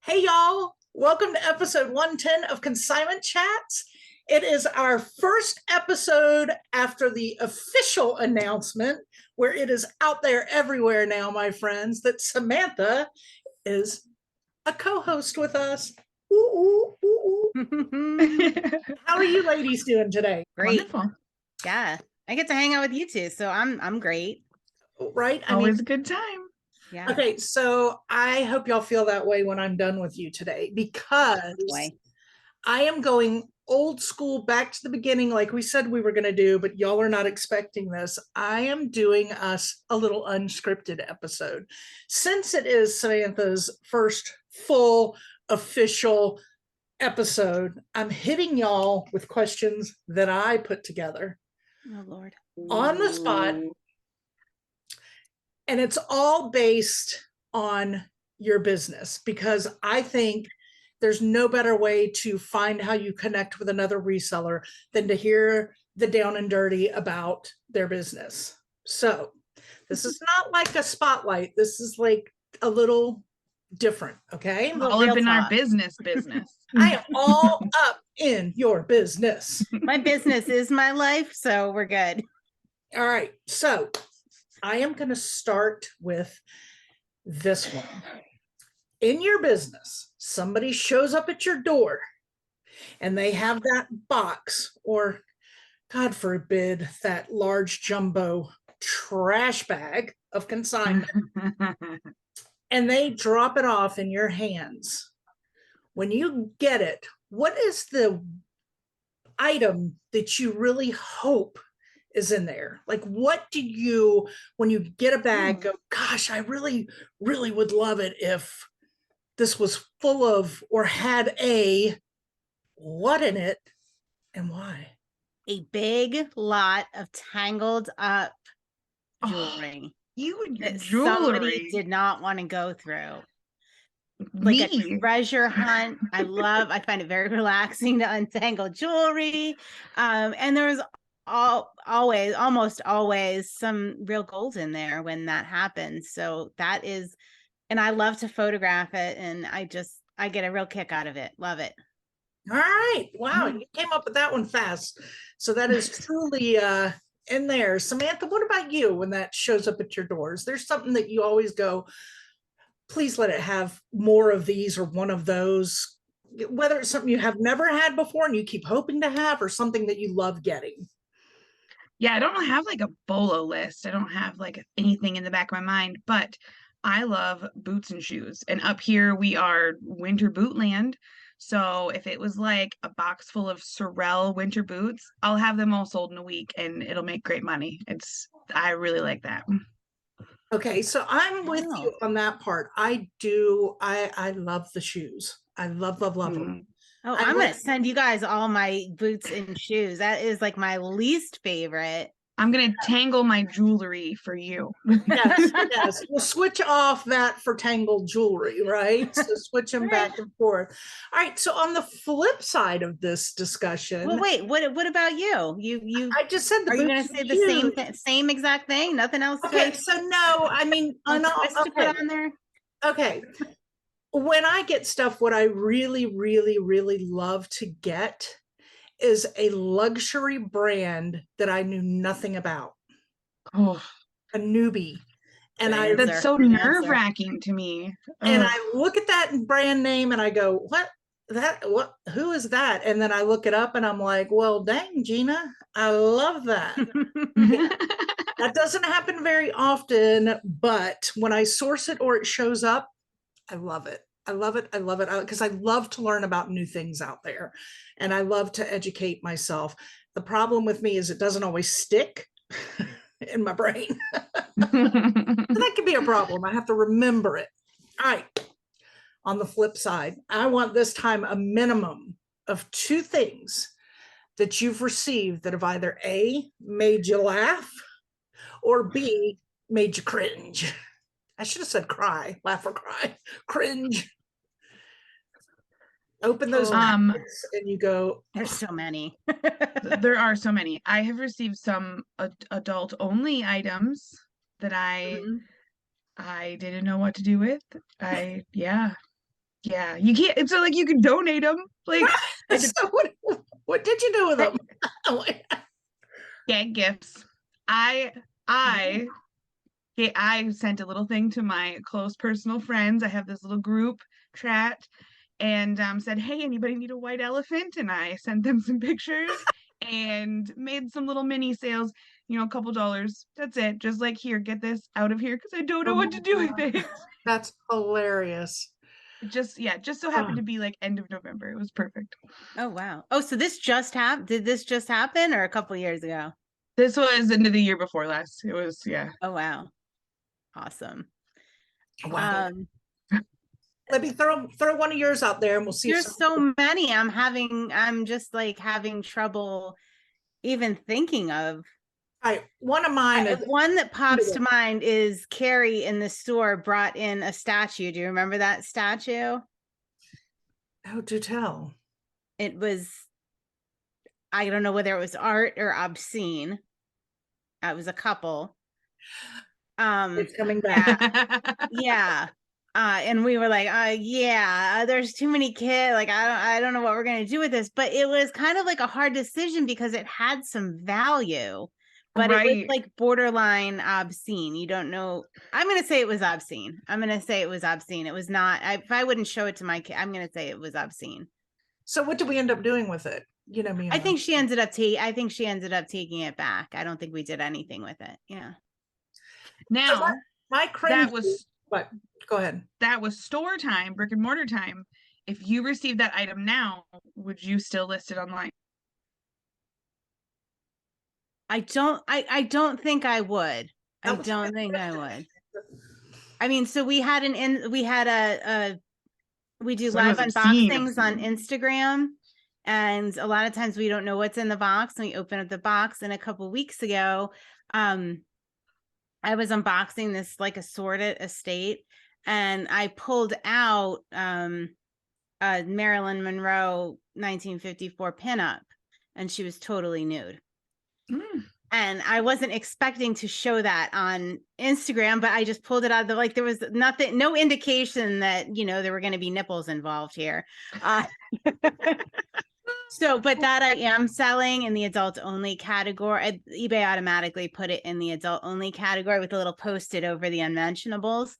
Hey, y'all. Welcome to episode 110 of Consignment Chats. It is our first episode after the official announcement, where it is out there everywhere now, my friends, that Samantha is a co-host with us. Ooh, ooh, ooh. How are you ladies doing today? Great. Wonderful. Yeah. I get to hang out with you two, so I'm great. Right? Always a good time. Yeah. Okay, so I hope y'all feel that way when I'm done with you today, because Boy. I am going old school, back to the beginning, like we said we were going to do, but y'all are not expecting this. I am doing us a little unscripted episode. Since it is Samantha's first full official episode, I'm hitting y'all with questions that I put together Oh Lord. on the spot. And it's all based on your business, because I think there's no better way to find how you connect with another reseller than to hear the down and dirty about their business. So this is not like a spotlight. This is like a little different. Okay. All up in our business. I am all up in your business. My business is my life, so we're good. All right. So I am going to start with this one. In your business, somebody shows up at your door and they have that box, or God forbid, that large jumbo trash bag of consignment, and they drop it off in your hands. When you get it, what is the item that you really hope is in there? Like, what do you, when you get a bag, go, gosh, I really, really would love it if this was full of, or had a, what in it and why? A big lot of tangled up jewelry. Oh, you and your that jewelry. Somebody did not want to go through. Like a treasure hunt. I find it very relaxing to untangle jewelry. And there's almost always some real gold in there when that happens. So that is, and I love to photograph it, and I get a real kick out of it. Love it. All right. Wow. You came up with that one fast. So that is truly in there. Samantha, what about you when that shows up at your doors? There's something that you always go, please let it have more of these or one of those, whether it's something you have never had before and you keep hoping to have, or something that you love getting. Yeah, I don't have like a bolo list. I don't have like anything in the back of my mind, but I love boots and shoes. And up here we are winter boot land. So if it was like a box full of Sorel winter boots, I'll have them all sold in a week and it'll make great money. I really like that. Okay, so I'm with you on that part. I love the shoes. I love them. Oh, I'm going to send you guys all my boots and shoes. That is like my least favorite. I'm going to tangle my jewelry for you. Yes. We'll switch off that for tangled jewelry, right? So switch them back and forth. All right. So on the flip side of this discussion. Well, wait, what about you? I just said are you going to say the same exact thing? Nothing else? Okay. So no, I mean, to put on there. Okay. When I get stuff, what I really, really, really love to get is a luxury brand that I knew nothing about. Oh, a newbie. And that's so nerve-wracking to me. And I look at that brand name and I go, who is that? And then I look it up and I'm like, well, dang, Gina, I love that. That doesn't happen very often, but when I source it or it shows up, I love it. I love it because I love to learn about new things out there and I love to educate myself. The problem with me is it doesn't always stick in my brain. That could be a problem. I have to remember it. All right. On the flip side, I want this time a minimum of 2 things that you've received that have either A, made you laugh, or B, made you cringe. I should have said cry, laugh or cry, cringe. Open those and you go, there's so many. There are so many. I have received some adult only items that I didn't know what to do with. Yeah, you can't. It's not like you can donate them. Like, So what did you do with them? get gifts. I sent a little thing to my close personal friends. I have this little group chat, and said, "Hey, anybody need a white elephant?" And I sent them some pictures and made some little mini sales. A couple dollars. That's it. Just like, here, get this out of here because I don't know what to do with it. That's hilarious. Just so happened to be like end of November. It was perfect. Oh wow. Oh, so this just happened? Did this just happen, or a couple years ago? This was into the year before last. It was, yeah. Oh wow. Awesome. Wow. Let me throw one of yours out there and we'll see. There's so many. I'm just like having trouble even thinking of. One of mine is one that pops to mind is Carrie in the store brought in a statue. Do you remember that statue? Oh, do tell. It was, I don't know whether it was art or obscene. It was a couple. It's coming back. Yeah. And we were like, yeah, there's too many kids. Like, I don't know what we're going to do with this, but it was kind of like a hard decision because it had some value, but it was like borderline obscene. You don't know. I'm going to say it was obscene. It was not, if I wouldn't show it to my kid, I'm going to say it was obscene. So what did we end up doing with it? I think she ended up taking it back. I don't think we did anything with it. Yeah. Now, so my cringe, that was what? Go ahead. That was store time, brick and mortar time. If you received that item now, would you still list it online? I don't think I would. I don't think I would. I mean, so we do live unboxings on Instagram, and a lot of times we don't know what's in the box, and we open up the box. And a couple weeks ago, I was unboxing this like assorted estate, and I pulled out a Marilyn Monroe 1954 pinup, and she was totally nude. And I wasn't expecting to show that on Instagram, but I just pulled it out of like, there was nothing, no indication that, there were going to be nipples involved here. But that I am selling in the adult only category. eBay automatically put it in the adult only category with a little post-it over the unmentionables.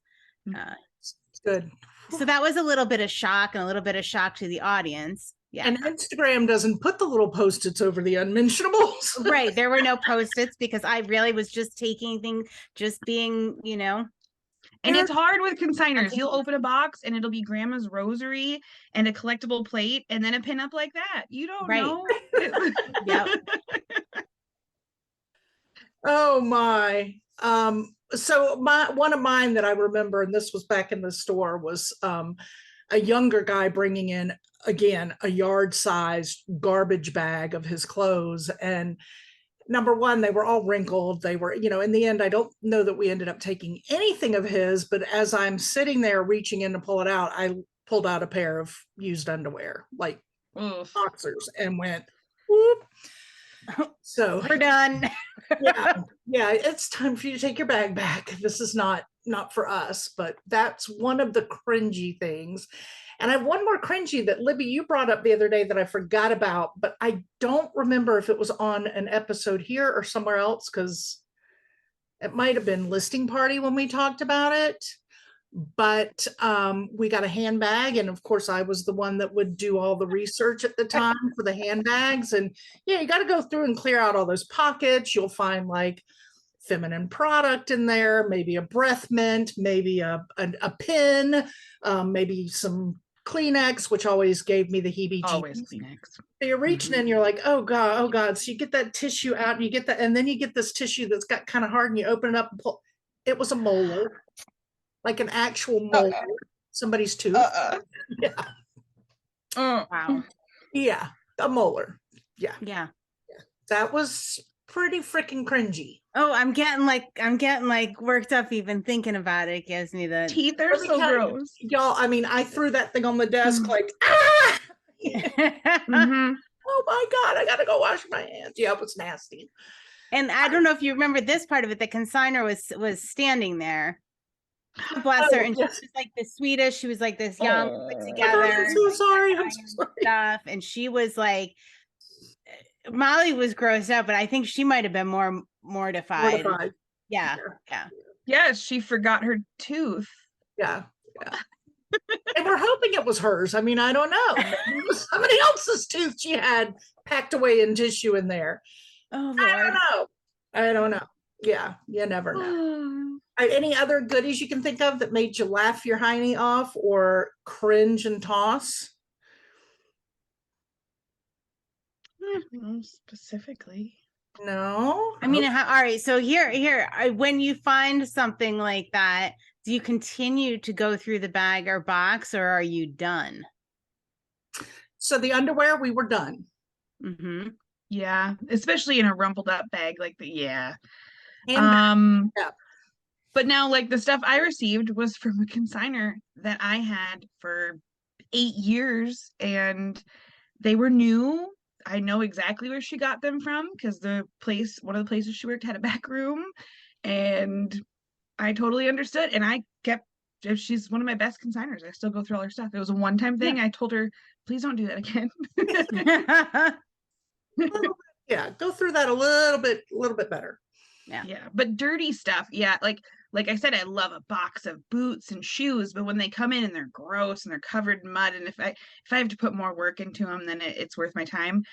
Good. So that was a little bit of shock and a little bit of shock to the audience. Yeah. And Instagram doesn't put the little post-its over the unmentionables. Right. There were no post-its because I really was just taking things, just being, And it's hard with consigners. You'll open a box and it'll be grandma's rosary and a collectible plate and then a pin up like that. You don't know. Yep. Oh my. So one of mine that I remember, and this was back in the store, was a younger guy bringing in, again, a yard-sized garbage bag of his clothes. And number one, they were all wrinkled. They were, in the end, I don't know that we ended up taking anything of his, but as I'm sitting there reaching in to pull it out, I pulled out a pair of used underwear, like boxers, and went, whoop. So we're done. yeah, it's time for you to take your bag back. This is not for us, but that's one of the cringy things. And I have one more cringy that Libby, you brought up the other day that I forgot about, but I don't remember if it was on an episode here or somewhere else, because it might have been listing party when we talked about it. But we got a handbag, and of course I was the one that would do all the research at the time for the handbags. And you got to go through and clear out all those pockets. You'll find like feminine product in there, maybe a breath mint, maybe a pin, maybe some Kleenex, which always gave me the heebie-jeebies. Always Kleenex. So you're reaching in, you're like, oh God. So you get that tissue out, and you get that, and then you get this tissue that's got kind of hard, and you open it up and pull. It was a molar, like an actual molar, somebody's tooth. Yeah. Wow. Yeah, a molar. Yeah. That was pretty freaking cringy. Oh, I'm getting like worked up even thinking about it. It gives me the teeth are so gross. Y'all, I mean, I threw that thing on the desk like, ah! Oh my God, I gotta go wash my hands. Yeah, it was nasty. And I don't know if you remember this part of it. The consignor was standing there, Bless her. Oh, And yes. she was like the sweetest. She was like this young, put Oh, together. I'm so like, sorry. I'm so sorry. stuff. And she was like, Molly was grossed out, but I think she might have been more mortified. Yeah. Yes, she forgot her tooth. Yeah. And we're hoping it was hers. I mean, I don't know. Maybe it was somebody else's tooth she had packed away in tissue in there. Oh, Lord. I don't know. Yeah, you never know. All right, any other goodies you can think of that made you laugh your hiney off or cringe and toss? Specifically. No. I mean, all right. So here, when you find something like that, do you continue to go through the bag or box, or are you done? So the underwear, we were done. Mm-hmm. Yeah, especially in a rumpled up bag like the yeah. Yeah. But now, like, the stuff I received was from a consignor that I had for 8 years, and they were new. I know exactly where she got them from because one of the places she worked had a back room, and I totally understood. And she's one of my best consignors. I still go through all her stuff. It was a one-time thing. Yeah. I told her, please don't do that again. Yeah, go through that a little bit better. Yeah, but dirty stuff. Yeah, like I said, I love a box of boots and shoes, but when they come in and they're gross and they're covered in mud, and if I have to put more work into them, then it's worth my time.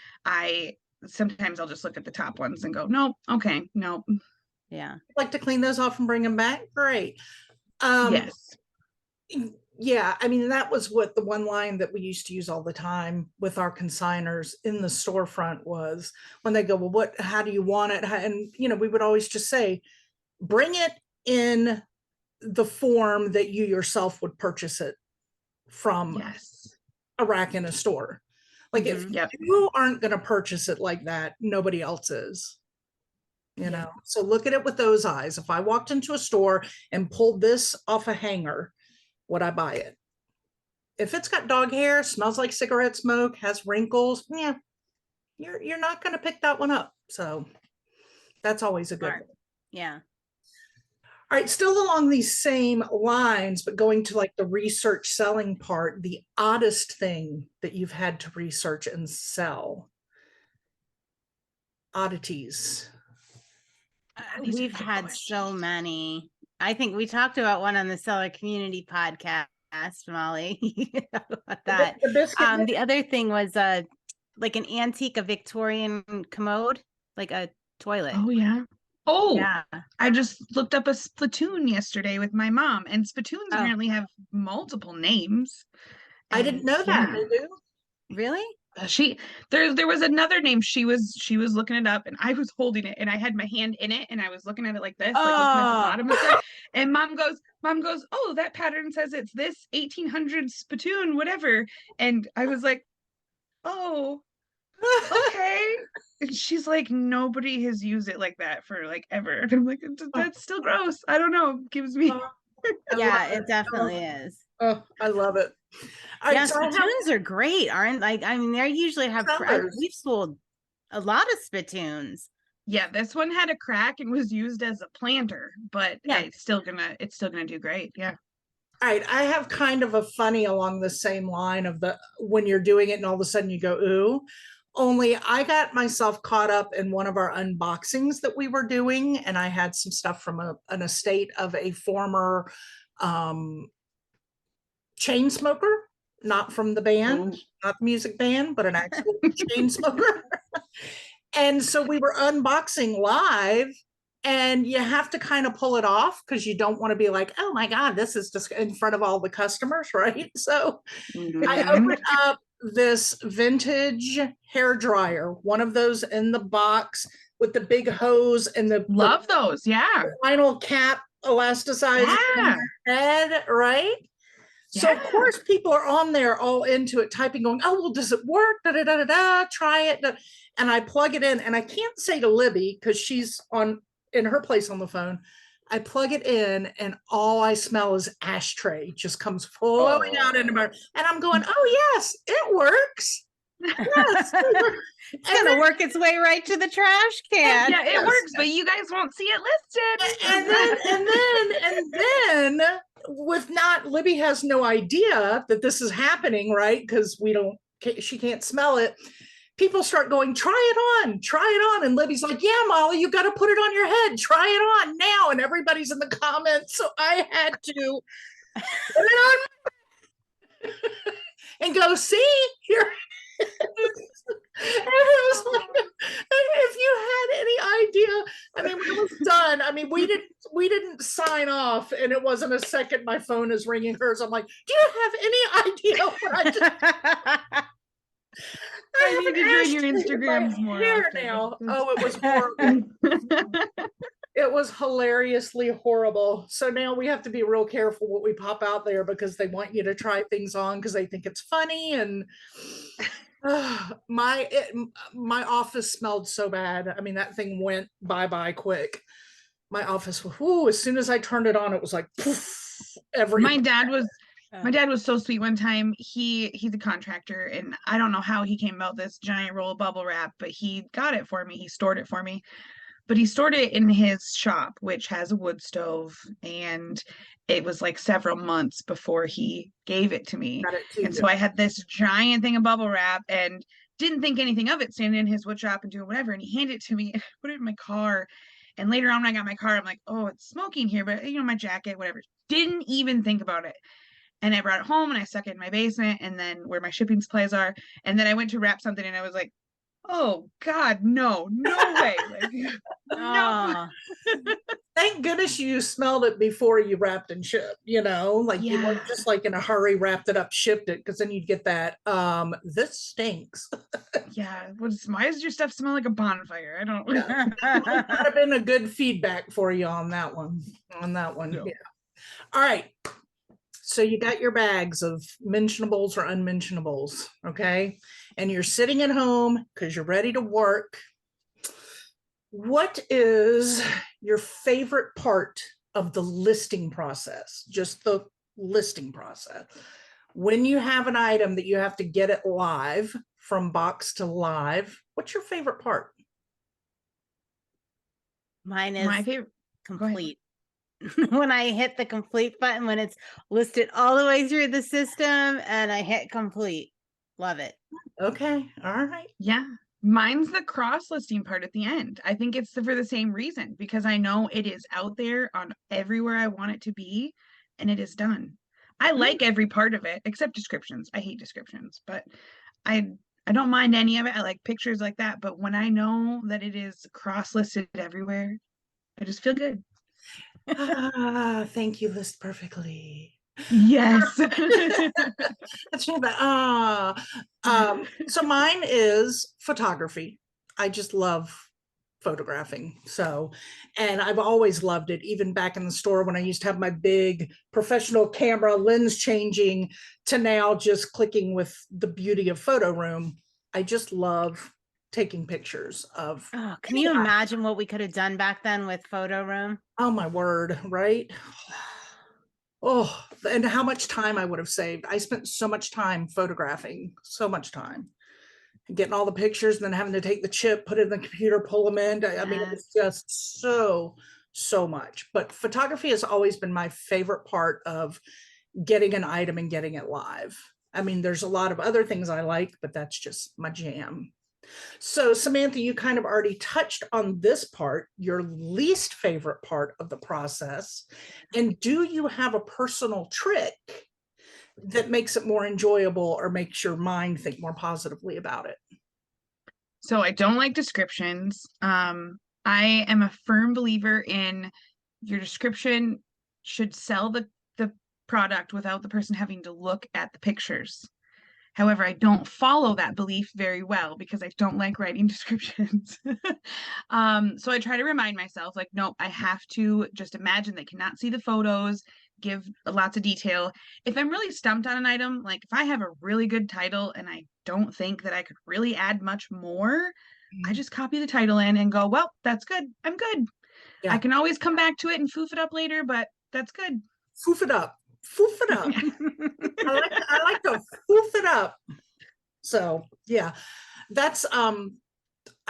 Sometimes I'll just look at the top ones and go, no, okay, no. Yeah. Like to clean those off and bring them back? Great. Yes. Yeah, I mean, that was what the one line that we used to use all the time with our consigners in the storefront was when they go, well, how do you want it? And, we would always just say, bring it in the form that you yourself would purchase it from a rack in a store. Like if you aren't going to purchase it like that, nobody else is. You know, so look at it with those eyes. If I walked into a store and pulled this off a hanger, would I buy it? If it's got dog hair, smells like cigarette smoke, has wrinkles, yeah, you're not going to pick that one up. So that's always a good one. Yeah. All right, still along these same lines, but going to like the research selling part, the oddest thing that you've had to research and sell. Oddities. We've had so many. I think we talked about one on the Seller Community podcast, Molly. About that. The other thing was like an antique, a Victorian commode, like a toilet. Oh yeah. Oh yeah. I just looked up a spittoon yesterday with my mom, and spittoons apparently have multiple names. I didn't know that. They do? Really? There was another name. She was looking it up, and I was holding it, and I had my hand in it, and I was looking at it like this, like looking at the bottom of stuff. And mom goes, oh, that pattern says it's this 1800 spittoon, whatever. And I was like, oh, okay. And she's like, nobody has used it like that for like ever. And I'm like, that's still gross. I don't know. It gives me. Yeah, it definitely is. Oh, I love it. Yeah, spittoons are great, aren't like? I mean, they usually have. We've sold a lot of spittoons. Yeah, this one had a crack and was used as a planter, but it's still gonna do great. Yeah. All right, I have kind of a funny along the same line of when you're doing it and all of a sudden you go, ooh. Only I got myself caught up in one of our unboxings that we were doing, and I had some stuff from an estate of a former chain smoker, not from the band, not the music band, but an actual chain smoker. And so we were unboxing live, and you have to kind of pull it off because you don't want to be like, oh my God, this is just in front of all the customers, right? So I opened up this vintage hair dryer, one of those in the box with the big hose and the those, the vinyl cap elasticized head, right? Yeah. So of course people are on there all into it, typing, going, oh, well, does it work? Da, da, da, da, da, try it. And I plug it in, and I can't say to Libby because she's in her place on the phone. I plug it in, and all I smell is ashtray just comes flowing out into my, and I'm going, oh yes, it works. Yes. It's gonna work its way right to the trash can. Yeah, it works, but you guys won't see it listed. And then Libby has no idea that this is happening, right? Because she can't smell it. People start going, try it on. And Libby's like, yeah, Molly, you got to put it on your head. Try it on now. And everybody's in the comments. So I had to put it on and go, see, here. And it was like, if you had any idea, I mean, when it was done, I mean, we didn't sign off, and it wasn't a second my phone is ringing hers. I'm like, do you have any idea what I just I need to join your Instagrams more often. now. Oh, it was horrible. It was hilariously horrible. So now we have to be real careful what we pop out there, because they want you to try things on because they think it's funny. And my office smelled so bad. I mean, that thing went bye quick. My office, as soon as I turned it on, it was like poof, my dad was so sweet. One time he's a contractor, and I don't know how he came about this giant roll of bubble wrap, but he got it for me. He stored it for me. But he stored it in his shop, which has a wood stove, and it was like several months before he gave it to me. And so I had this giant thing of bubble wrap and didn't think anything of it, standing in his wood shop and doing whatever. And he handed it to me and I put it in my car. And later on when I got my car, I'm like, oh, it's smoking here, but my jacket, whatever. Didn't even think about it. And I brought it home and I stuck it in my basement, and then where my shipping supplies are. And then I went to wrap something and I was like, oh God, no way. Like, no. Thank goodness you smelled it before you wrapped and shipped, you weren't just like in a hurry, wrapped it up, shipped it, because then you'd get that, this stinks. Yeah. Why does your stuff smell like a bonfire? I don't know. That would have been a good feedback for you on that one. Yeah. All right. So you got your bags of mentionables or unmentionables, okay? And you're sitting at home because you're ready to work. What is your favorite part of the listing process? Just the listing process. When you have an item that you have to get it live, from box to live, what's your favorite part? Mine is my favorite complete. When I hit the complete button, when it's listed all the way through the system and I hit complete. Love it. Okay. All right. Yeah. Mine's the cross listing part at the end. I think it's for the same reason, because I know it is out there on everywhere I want it to be, and it is done. I like every part of it except descriptions. I hate descriptions, but I don't mind any of it. I like pictures like that. But when I know that it is cross listed everywhere, I just feel good. Thank you, list perfectly. Yes. That's so mine is photography. I just love photographing. So, and I've always loved it, even back in the store when I used to have my big professional camera lens changing to now just clicking with the beauty of photo room. I just love taking pictures of. Oh, can you imagine what we could have done back then with photo room? Oh my word, right? Oh, and how much time I would have saved. I spent so much time photographing, so much time getting all the pictures and then having to take the chip, put it in the computer, pull them in. I mean, it's just so much. But photography has always been my favorite part of getting an item and getting it live. I mean, there's a lot of other things I like, but that's just my jam. So Samantha, you kind of already touched on this part, your least favorite part of the process. And do you have a personal trick that makes it more enjoyable or makes your mind think more positively about it? So I don't like descriptions. I am a firm believer in your description should sell the product without the person having to look at the pictures. However, I don't follow that belief very well because I don't like writing descriptions. So I try to remind myself, like, nope, I have to just imagine they cannot see the photos, give lots of detail. If I'm really stumped on an item, like if I have a really good title and I don't think that I could really add much more, I just copy the title in and go, well, that's good. I'm good. Yeah. I can always come back to it and foof it up later, but that's good. Foof it up. Foof it up. I like to foof it up. So yeah, that's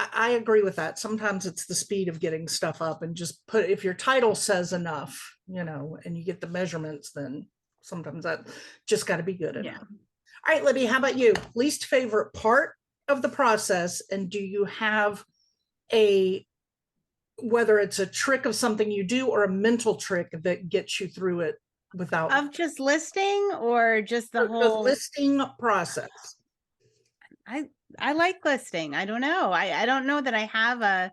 I agree with that. Sometimes it's the speed of getting stuff up, and just put, if your title says enough, and you get the measurements, then sometimes that just got to be good enough. All right, Libby, how about you? Least favorite part of the process, and do you have whether it's a trick of something you do or a mental trick that gets you through it without of just listing, or just the whole listing process? I like listing. I don't know. I don't know that I have a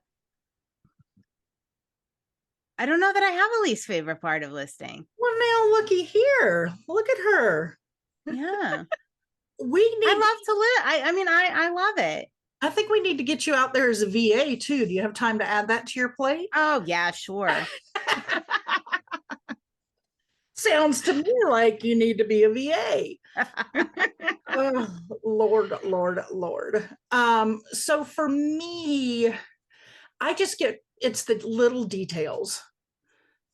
least favorite part of listing. Well, now looky here. Look at her. Yeah. I love to live. I love it. I think we need to get you out there as a VA too. Do you have time to add that to your plate? Oh yeah, sure. Sounds to me like you need to be a VA. Oh, Lord. So for me, I just it's the little details,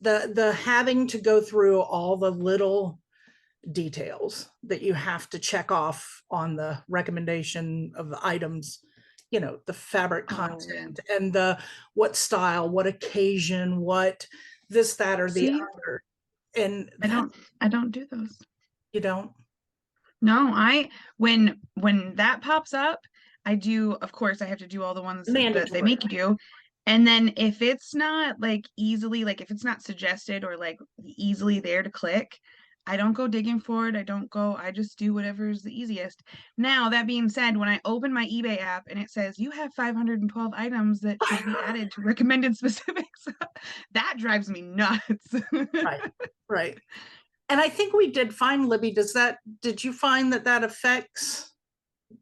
the having to go through all the little details that you have to check off on the recommendation of the items, the fabric content and the what style, what occasion, what this, that, or the other. And I don't do those. You don't? No, when that pops up, I do, of course, I have to do all the ones that they make you do. And then if it's not like easily, like if it's not suggested or like easily there to click, I don't go digging for it. I just do whatever is the easiest. Now, that being said, when I open my eBay app and it says you have 512 items that should be added to recommended specifics, that drives me nuts. Right. And I think we did find, Libby, did you find that affects,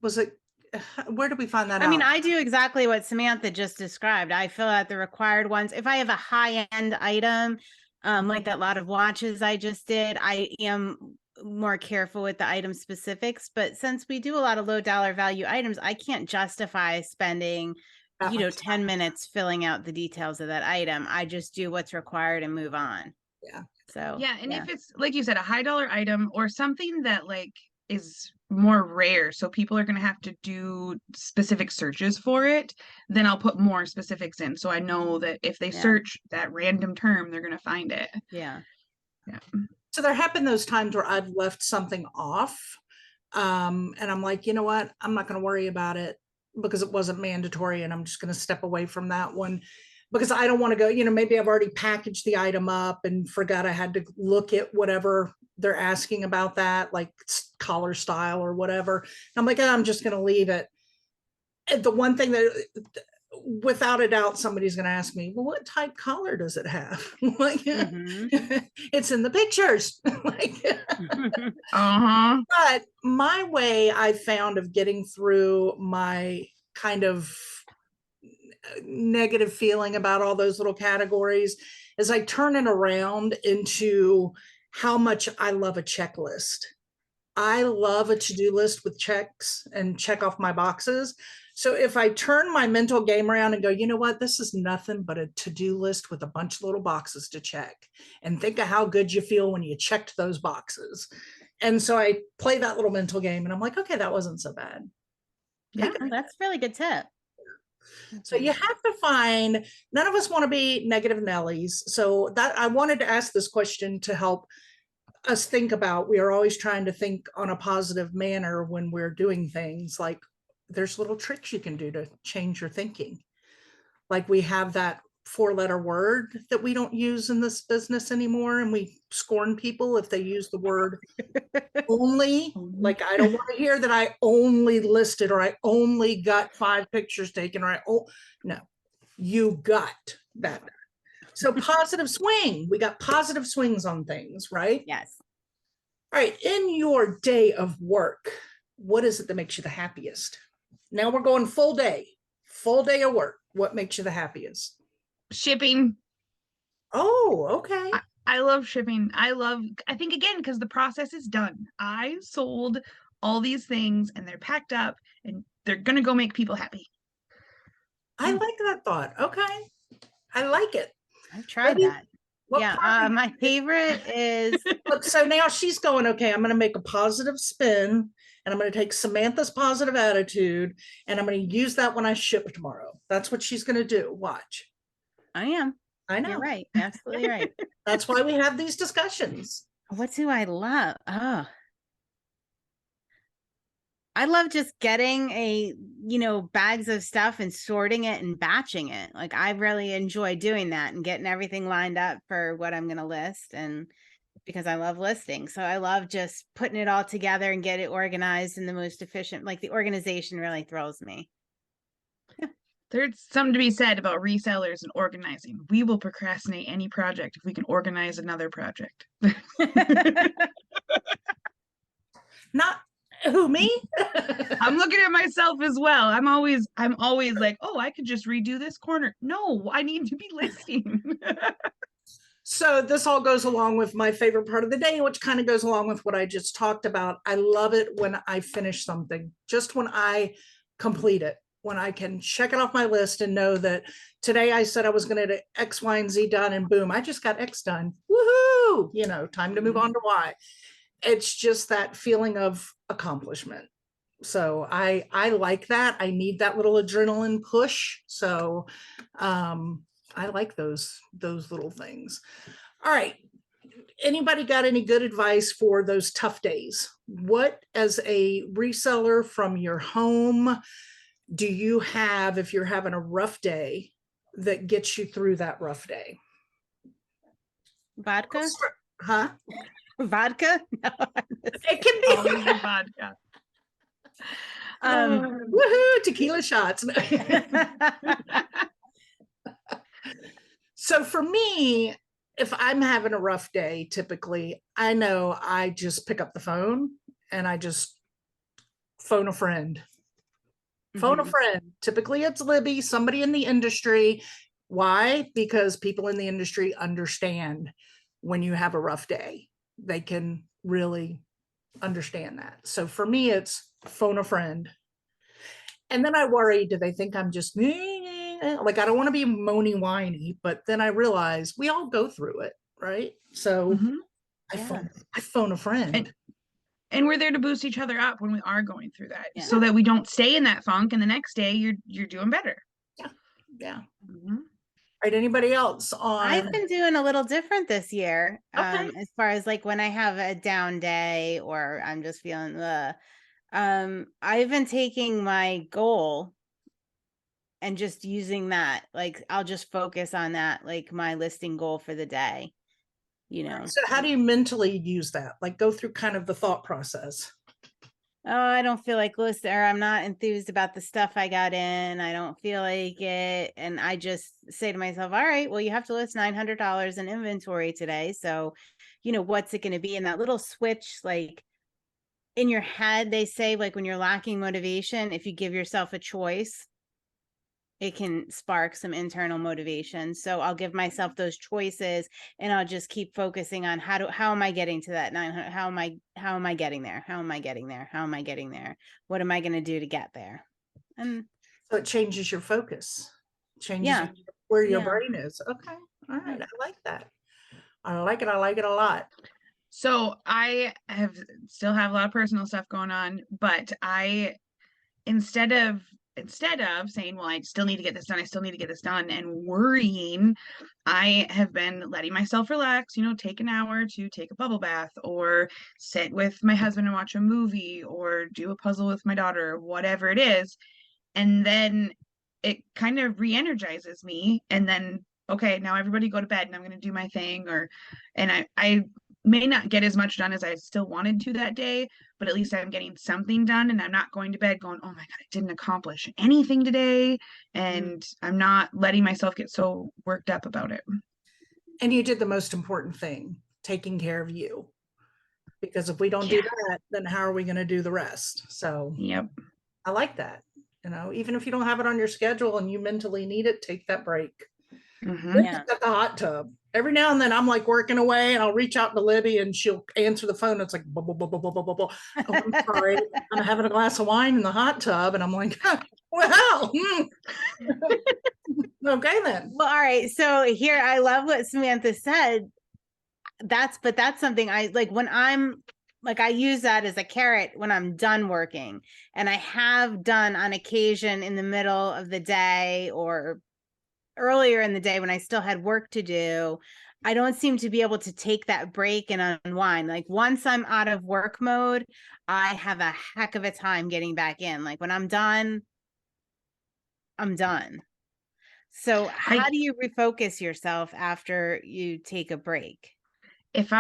where did we find that out? I do exactly what Samantha just described. I fill out the required ones. If I have a high-end item, like that lot of watches I just did, I am more careful with the item specifics. But since we do a lot of low dollar value items, I can't justify spending 10 minutes filling out the details of that item. I just do what's required and move on. Yeah. So yeah, and if it's like you said, a high dollar item or something that like is more rare, so people are going to have to do specific searches for it, then I'll put more specifics in, so I know that if they search that random term, they're going to find it. Yeah. So there have been those times where I've left something off, and I'm like, you know what, I'm not going to worry about it because it wasn't mandatory, and I'm just going to step away from that one, because I don't want to go, maybe I've already packaged the item up and forgot I had to look at whatever they're asking about, that like collar style or whatever. And I'm like, I'm just going to leave it. And the one thing that without a doubt somebody's going to ask me, well, what type collar does it have? Like, it's in the pictures. But my way I found of getting through my kind of negative feeling about all those little categories is I turn it around into how much I love a checklist. I love a to-do list with checks and check off my boxes. So if I turn my mental game around and go, you know what, this is nothing but a to-do list with a bunch of little boxes to check, and think of how good you feel when you checked those boxes. And so I play that little mental game and I'm like, okay, that wasn't so bad. Yeah, that's a really good tip. So you have to find, none of us want to be negative Nellies. So that I wanted to ask this question to help us think about, we are always trying to think on a positive manner when we're doing things. Like there's little tricks you can do to change your thinking. Like we have that 4-letter word that we don't use in this business anymore, and we scorn people if they use the word only. Like, I don't want to hear that I only listed, or I only got 5 pictures taken, or no, you got that. So positive swing, we got positive swings on things, right? Yes. All right, in your day of work, what is it that makes you the happiest? Now we're going full day of work. What makes you the happiest? Shipping. Oh, okay. I love shipping. I think again, because the process is done. I sold all these things and they're packed up and they're going to go make people happy. I like that thought. Okay. I like it. I've tried that. What Yeah. part? My favorite is Look, so now she's going, okay, I'm going to make a positive spin and I'm going to take Samantha's positive attitude and I'm going to use that when I ship tomorrow. That's what she's going to do. Watch. I am. I You're know. right. Absolutely right. That's why we have these discussions. What do I love? Oh, I love just getting bags of stuff and sorting it and batching it. Like I really enjoy doing that and getting everything lined up for what I'm going to list. And because I love listing. So I love just putting it all together and get it organized in the most efficient, like the organization really thrills me. There's something to be said about resellers and organizing. We will procrastinate any project if we can organize another project. Not who, me? I'm looking at myself as well. I'm always like, oh, I could just redo this corner. No, I need to be listing. So this all goes along with my favorite part of the day, which kind of goes along with what I just talked about. I love it when I finish something, just when I complete it, when I can check it off my list and know that today I said I was going to get X, Y, and Z done, and boom, I just got X done. Woohoo! Time to move on to Y. It's just that feeling of accomplishment. So I like that. I need that little adrenaline push. So I like those little things. All right. Anybody got any good advice for those tough days? What, as a reseller from your home, do you have if you're having a rough day that gets you through that rough day? Vodka? Huh? Vodka? No. It can be always the vodka. Woohoo, tequila shots. So for me, if I'm having a rough day, typically, I know I just pick up the phone and I just phone a friend. Phone a friend. Typically it's Libby, somebody in the industry. Why? Because people in the industry understand when you have a rough day. They can really understand that. So for me, it's phone a friend. And then I worry, do they think I'm just like, I don't want to be moany whiny, but then I realize we all go through it, right? So I phone a friend. And we're there to boost each other up when we are going through that, so that we don't stay in that funk and the next day you're doing better. Yeah. Right. Anybody else on? I've been doing a little different this year. Okay. As far as like when I have a down day or I'm just feeling I've been taking my goal and just using that. Like I'll just focus on that, like my listing goal for the day. So how do you mentally use that? Like go through kind of the thought process. Oh, I don't feel like listing, or I'm not enthused about the stuff I got in. I don't feel like it. And I just say to myself, all right, well, you have to list $900 in inventory today. So, what's it going to be? And that little switch, like in your head, they say, like when you're lacking motivation, if you give yourself a choice, it can spark some internal motivation. So I'll give myself those choices and I'll just keep focusing on how am I getting to that 900? How am I getting there? How am I getting there? How am I getting there? What am I going to do to get there? And so it changes your focus, changes where your brain is. Okay. All right. I like that. I like it. I like it a lot. So I still have a lot of personal stuff going on, but instead of saying, well, I still need to get this done, and worrying, I have been letting myself relax, take an hour to take a bubble bath or sit with my husband and watch a movie or do a puzzle with my daughter, whatever it is. And then it kind of re-energizes me. And then, okay, now everybody go to bed and I'm going to do my thing. And I may not get as much done as I still wanted to that day, but at least I'm getting something done and I'm not going to bed going, oh my God, I didn't accomplish anything today. And I'm not letting myself get so worked up about it. And you did the most important thing, taking care of you. Because if we don't do that, then how are we going to do the rest? So I like that. Even if you don't have it on your schedule and you mentally need it, take that break. Got the hot tub. Every now and then I'm like working away and I'll reach out to Libby and she'll answer the phone. It's like, blah, blah, blah, blah, blah, blah, blah. Oh, I'm sorry. I'm having a glass of wine in the hot tub. And I'm like, wow. Okay, then. Well, all right. So here, I love what Samantha said. But that's something I like when I'm like, I use that as a carrot when I'm done working. And I have done on occasion in the middle of the day or earlier in the day when I still had work to do. I don't seem to be able to take that break and unwind. Like once I'm out of work mode, I have a heck of a time getting back in. Like when I'm done, I'm done. So how do you refocus yourself after you take a break? If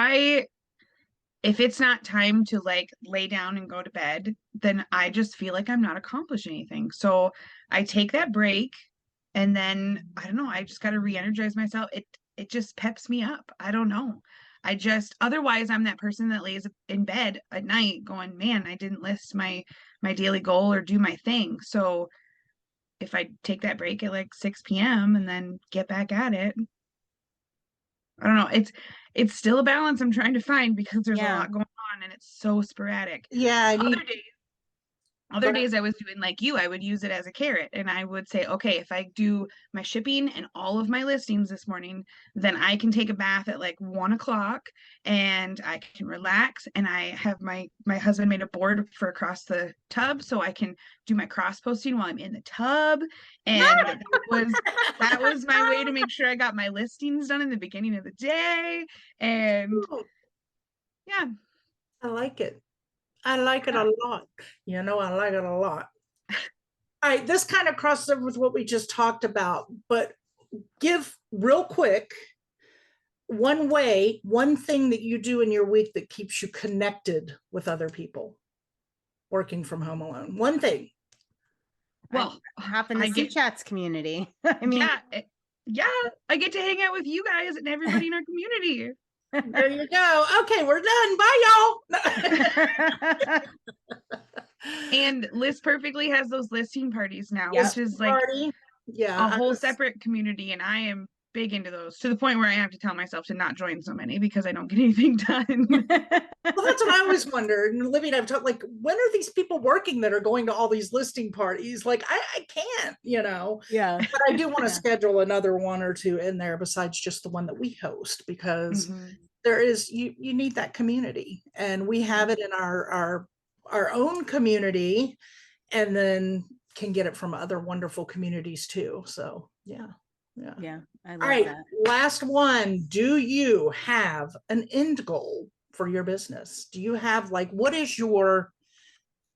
it's not time to like lay down and go to bed, then I just feel like I'm not accomplishing anything. So I take that break and then I don't know, I just got to re-energize myself. It just peps me up. I don't know. Otherwise I'm that person that lays in bed at night going, man, I didn't list my daily goal or do my thing. So if I take that break at like 6 p.m. and then get back at it, I don't know. It's still a balance I'm trying to find because there's a lot going on and it's so sporadic. Yeah. Other days I was doing like you, I would use it as a carrot and I would say, okay, if I do my shipping and all of my listings this morning, then I can take a bath at like 1 o'clock and I can relax. And I have my husband made a board for across the tub so I can do my cross posting while I'm in the tub. And that was my way to make sure I got my listings done in the beginning of the day. And yeah. I like it. I like it a lot. I like it a lot. All right, this kind of crosses over with what we just talked about, but give real quick one thing that you do in your week that keeps you connected with other people working from home alone. One thing. Well, hop in the C-Chats community. I mean, yeah, I get to hang out with you guys and everybody in our community. There you go. Okay, we're done. Bye, y'all. And List Perfectly has those listing parties now, which is like a whole separate community. And I am big into those to the point where I have to tell myself to not join so many because I don't get anything done. Well, that's what I always wondered. And Libby and I've talked, like, when are these people working that are going to all these listing parties? Like, I can't, Yeah. But I do want to schedule another one or two in there besides just the one that we host, because there is, you need that community, and we have it in our own community, and then can get it from other wonderful communities too. So yeah. I love all right, that. last one. Do you have an end goal for your business? Do you have, like, what is your,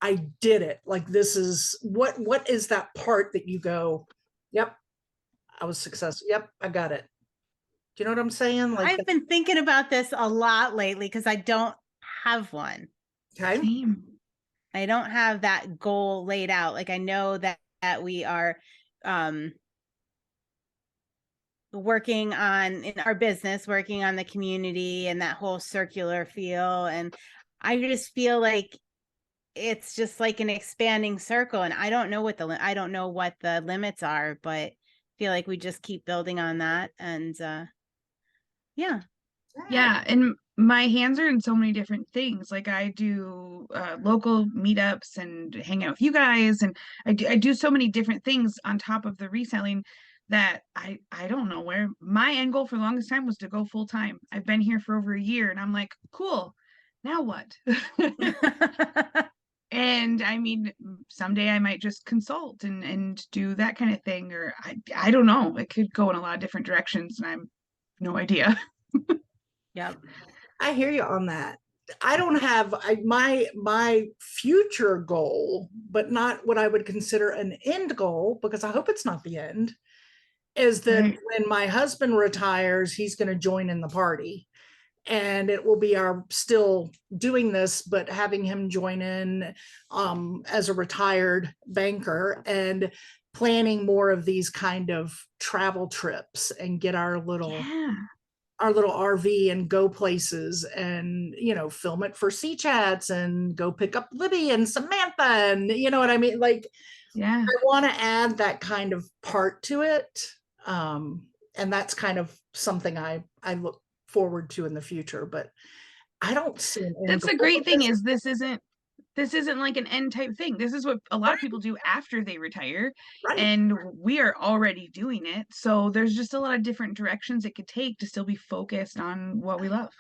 I did it, like, this is what is that part that you go, yep, I was successful, yep, I got it? Do you know what I'm saying? Like, I've been thinking about this a lot lately because I don't have one. Okay. Same. I don't have that goal laid out. Like, I know that we are working on, in our business, working on the community and that whole circular feel. And I just feel like it's just like an expanding circle. And I don't know what the limits are, but I feel like we just keep building on that. And yeah. And my hands are in so many different things. Like I do local meetups and hang out with you guys, and I do so many different things on top of the reselling that I don't know where. My end goal for the longest time was to go full time. I've been here for over a year and I'm like, cool, now what? And I mean, someday I might just consult and do that kind of thing, or I don't know. It could go in a lot of different directions and I'm no idea. Yep. I hear you on that. I don't have my future goal, but not what I would consider an end goal, because I hope it's not the end, is that when my husband retires, he's going to join in the party. And it will be our still doing this, but having him join in as a retired banker and planning more of these kind of travel trips and get our little RV and go places and, film it for C-Chats and go pick up Libby and Samantha. And you know what I mean? Like, I want to add that kind of part to it. And that's kind of something I look forward to in the future, but I don't see that's the great thing is this isn't this isn't like an end type thing. This is what a lot of people do after they retire. Right. And we are already doing it. So there's just a lot of different directions it could take to still be focused on what we love.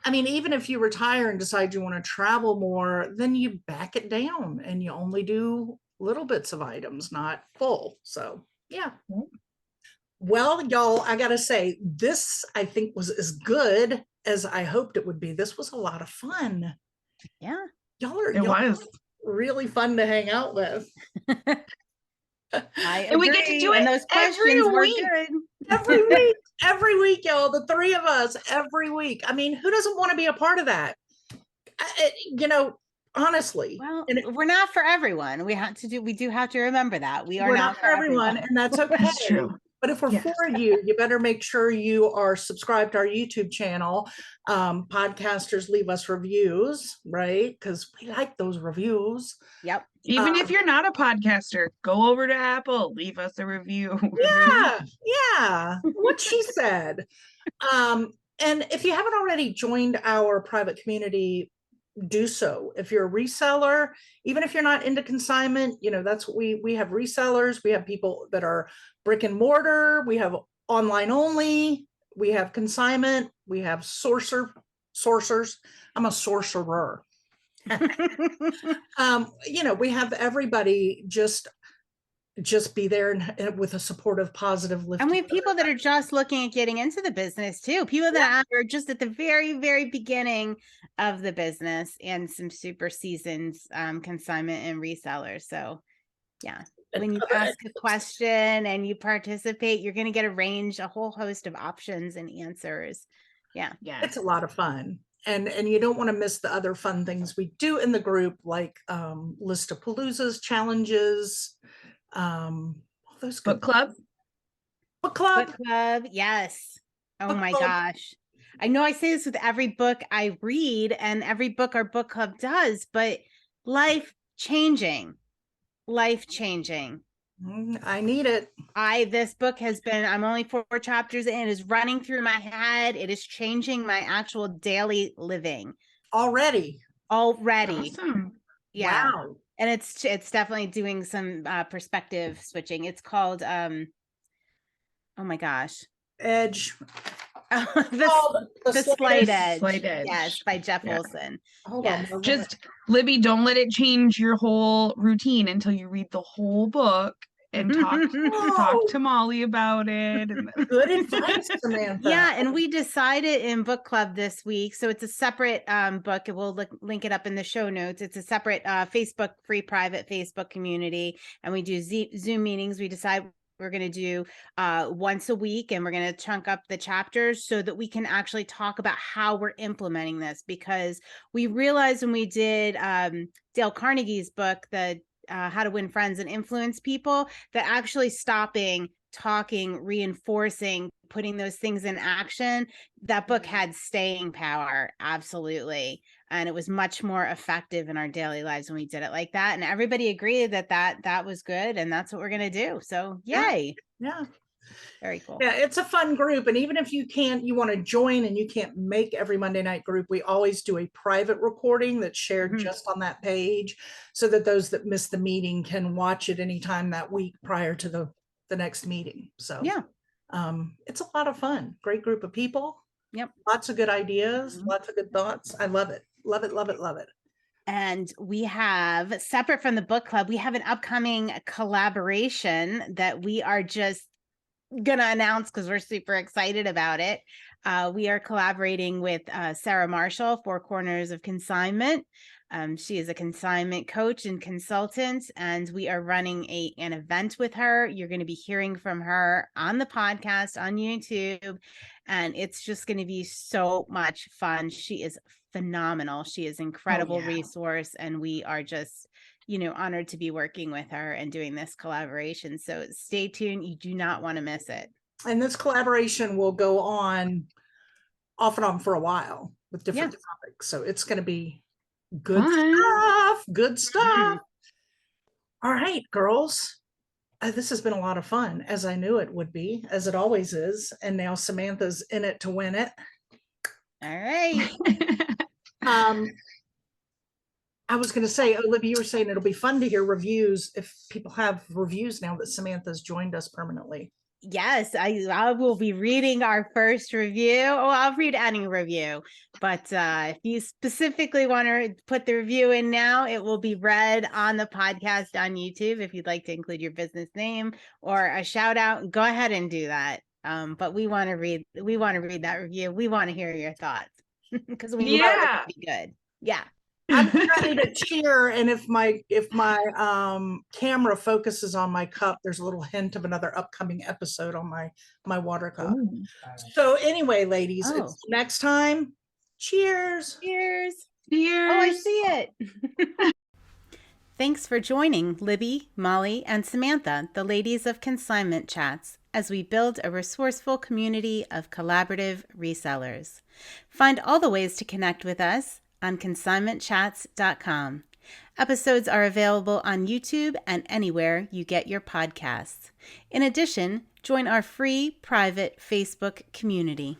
I mean, even if you retire and decide you want to travel more, then you back it down and you only do little bits of items, not full. So, yeah. Well, y'all, I got to say, this I think was as good as I hoped it would be. This was a lot of fun. Yeah. It was really fun to hang out with. I agree. And we get to do it and those questions were good. Every week, y'all, the three of us, every week. I mean, who doesn't want to be a part of that? Honestly. Well, we're not for everyone. We do have to remember that. We're not for everyone, and that's okay. That's true. But if we're for you, you better make sure you are subscribed to our YouTube channel. Podcasters leave us reviews, right? Because we like those reviews. Yep. Even if you're not a podcaster, go over to Apple, leave us a review. Yeah. What she said. And if you haven't already joined our private community, do so. If you're a reseller, even if you're not into consignment, that's what we have. Resellers, we have people that are brick and mortar, we have online only, we have consignment, we have sourcers. I'm a sorcerer. We have everybody. Just be there and with a supportive, positive lift. And we have people that are just looking at getting into the business too. People that are just at the very, very beginning of the business, and some super seasoned consignment and resellers. So yeah, when you ask a question and you participate, you're going to get a whole host of options and answers. Yeah. It's a lot of fun. And you don't want to miss the other fun things we do in the group, like list of paloozas, challenges, all those book club. Yes. Oh my gosh. I know I say this with every book I read and every book our book club does, but life changing. I need it. This book has been, I'm only 4 chapters in, is running through my head. It is changing my actual daily living. Already. Awesome. Yeah. Wow. And it's definitely doing some perspective switching. It's called, oh my gosh. Edge. the Slight Edge. Slight Edge. Yes, by Jeff Olson. Hold on. Just, Libby, don't let it change your whole routine until you read the whole book and talk to Molly about it. Good advice, Samantha. Yeah, and we decided in book club this week, so it's a separate book, and we'll link it up in the show notes. It's a separate Facebook, free private Facebook community, and we do Zoom meetings. We decide we're going to do once a week, and we're going to chunk up the chapters so that we can actually talk about how we're implementing this, because we realized when we did Dale Carnegie's book, the How to Win Friends and Influence People, that actually stopping, talking, reinforcing, putting those things in action, that book had staying power. Absolutely. And it was much more effective in our daily lives when we did it like that. And everybody agreed that was good. And that's what we're going to do. So yay. Yeah. Very cool. Yeah, it's a fun group. And even if you want to join and you can't make every Monday night group, we always do a private recording that's shared just on that page, so that those that miss the meeting can watch it anytime that week prior to the next meeting. So yeah, it's a lot of fun. Great group of people. Yep. Lots of good ideas, lots of good thoughts. I love it. Love it, love it, love it. And we have, separate from the book club, we have an upcoming collaboration that we are just going to announce because we're super excited about it. We are collaborating with Sarah Marshall, 4 Corners of Consignment. She is a consignment coach and consultant, and we are running an event with her. You're going to be hearing from her on the podcast, on YouTube, and it's just going to be so much fun. She is phenomenal. She is an incredible resource, and we are just, honored to be working with her and doing this collaboration. So stay tuned. You do not want to miss it. And this collaboration will go on off and on for a while with different topics. So it's going to be good stuff. All right, girls. This has been a lot of fun, as I knew it would be, as it always is. And now Samantha's in it to win it. All right. I was going to say, Olivia, you were saying it'll be fun to hear reviews if people have reviews now that Samantha's joined us permanently. Yes, I will be reading our first review. Oh, I'll read any review, but if you specifically want to put the review in now, it will be read on the podcast on YouTube. If you'd like to include your business name or a shout out, go ahead and do that. But we want to read that review. We want to hear your thoughts because we know it's gonna be good. Yeah. I'm ready to cheer, and if my camera focuses on my cup, there's a little hint of another upcoming episode on my water cup. Ooh. So anyway, ladies, it's next time. Cheers. Cheers. Cheers. Oh, I see it. Thanks for joining Libby, Molly, and Samantha, the ladies of Consignment Chats, as we build a resourceful community of collaborative resellers. Find all the ways to connect with us on consignmentchats.com. Episodes are available on YouTube and anywhere you get your podcasts. In addition, join our free private Facebook community.